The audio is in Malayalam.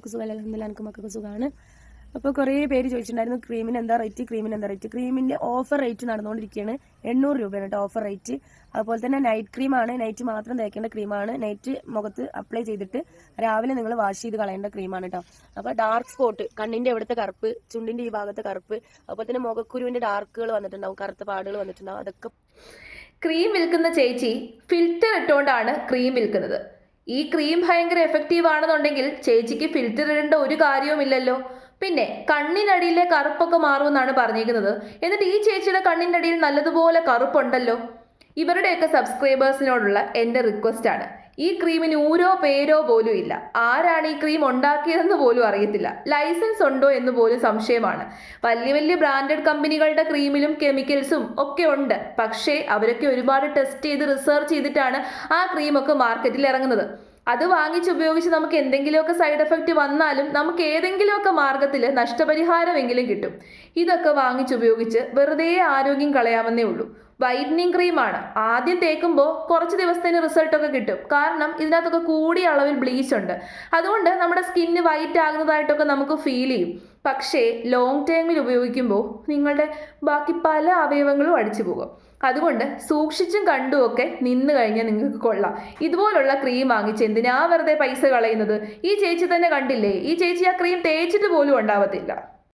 എല്ലാവർക്കും സുഖമല്ല, അൽഹംദുലില്ലാ എനിക്ക് മക്കൾക്ക് സുഖമാണ്. അപ്പോൾ കുറേ പേര് ചോദിച്ചിട്ടുണ്ടായിരുന്നു ക്രീമിന് എന്താ റേറ്റ്. ക്രീമിൻ്റെ ഓഫർ റേറ്റ് നടന്നുകൊണ്ടിരിക്കുകയാണ്. 800 രൂപയാണ് കേട്ടോ ഓഫർ റേറ്റ്. അതുപോലെ തന്നെ നൈറ്റ് ക്രീമാണ്, നൈറ്റ് മാത്രം തേക്കേണ്ട ക്രീമാണ്. നൈറ്റ് മുഖത്ത് അപ്ലൈ ചെയ്തിട്ട് രാവിലെ നിങ്ങൾ വാഷ് ചെയ്ത് കളയേണ്ട ക്രീമാണ് കേട്ടോ. അപ്പോൾ ഡാർക്ക് സ്പോട്ട്, കണ്ണിൻ്റെ ഇവിടുത്തെ കറുപ്പ്, ചുണ്ടിൻ്റെ ഈ ഭാഗത്തെ കറുപ്പ്, അതുപോലെ തന്നെ മുഖക്കുരുവിൻ്റെ ഡാർക്കുകൾ വന്നിട്ടുണ്ടാവും, കറുത്ത പാടുകൾ വന്നിട്ടുണ്ടാവും. അതൊക്കെ ക്രീം വിൽക്കുന്ന ചേച്ചി ഫിൽറ്റർ ഇട്ടുകൊണ്ടാണ് ക്രീം വിൽക്കുന്നത്. ഈ ക്രീം ഭയങ്കര എഫക്റ്റീവ് ആണെന്നുണ്ടെങ്കിൽ ചേച്ചിക്ക് ഫിൽറ്റർ ഇടേണ്ട ഒരു കാര്യവുമില്ലല്ലോ. പിന്നെ കണ്ണിനടിയിലെ കറുപ്പൊക്കെ മാറുമെന്നാണ് പറഞ്ഞിരിക്കുന്നത്. എന്നിട്ട് ഈ ചേച്ചിയുടെ കണ്ണിൻ്റെ അടിയിൽ നല്ലതുപോലെ കറുപ്പുണ്ടല്ലോ. ഇവരുടെയൊക്കെ സബ്സ്ക്രൈബേഴ്സിനോടുള്ള എൻ്റെ റിക്വസ്റ്റ് ആണ്, ഈ ക്രീമിന് ഊരോ പേരോ പോലും ഇല്ല. ആരാണ് ഈ ക്രീം ഉണ്ടാക്കിയതെന്ന് പോലും അറിയത്തില്ല. ലൈസൻസ് ഉണ്ടോ എന്ന് പോലും സംശയമാണ്. വലിയ വലിയ ബ്രാൻഡഡ് കമ്പനികളുടെ ക്രീമിലും കെമിക്കൽസും ഒക്കെ ഉണ്ട്. പക്ഷേ അവരൊക്കെ ഒരുപാട് ടെസ്റ്റ് ചെയ്ത് റിസർച്ച് ചെയ്തിട്ടാണ് ആ ക്രീമൊക്കെ മാർക്കറ്റിൽ ഇറങ്ങുന്നത്. അത് വാങ്ങിച്ചുപയോഗിച്ച് നമുക്ക് എന്തെങ്കിലുമൊക്കെ സൈഡ് എഫക്റ്റ് വന്നാലും നമുക്ക് ഏതെങ്കിലുമൊക്കെ മാർഗത്തിൽ നഷ്ടപരിഹാരമെങ്കിലും കിട്ടും. ഇതൊക്കെ വാങ്ങിച്ചുപയോഗിച്ച് വെറുതെ ആരോഗ്യം കളയാമെന്നേ ഉള്ളൂ. വൈറ്റനിങ് ക്രീമാണ്. ആദ്യം തേക്കുമ്പോൾ കുറച്ച് ദിവസത്തിന് റിസൾട്ടൊക്കെ കിട്ടും. കാരണം ഇതിനകത്തൊക്കെ കൂടിയ അളവിൽ ബ്ലീച്ച് ഉണ്ട്. അതുകൊണ്ട് നമ്മുടെ സ്കിന്ന് വൈറ്റ് ആകുന്നതായിട്ടൊക്കെ നമുക്ക് ഫീൽ ചെയ്യും. പക്ഷേ ലോങ് ടൈമിൽ ഉപയോഗിക്കുമ്പോൾ നിങ്ങളുടെ ബാക്കി പല അവയവങ്ങളും അടിച്ചു പോകും. അതുകൊണ്ട് സൂക്ഷിച്ചും കണ്ടുമൊക്കെ നിന്ന് കഴിഞ്ഞാൽ നിങ്ങൾക്ക് കൊള്ളാം. ഇതുപോലുള്ള ക്രീം വാങ്ങിച്ച് എന്തിനാ വെറുതെ പൈസ കളയുന്നത്? ഈ ചേച്ചി തന്നെ കണ്ടില്ലേ, ഈ ചേച്ചി ആ ക്രീം തേച്ചിട്ട് പോലും ഉണ്ടാവത്തില്ല.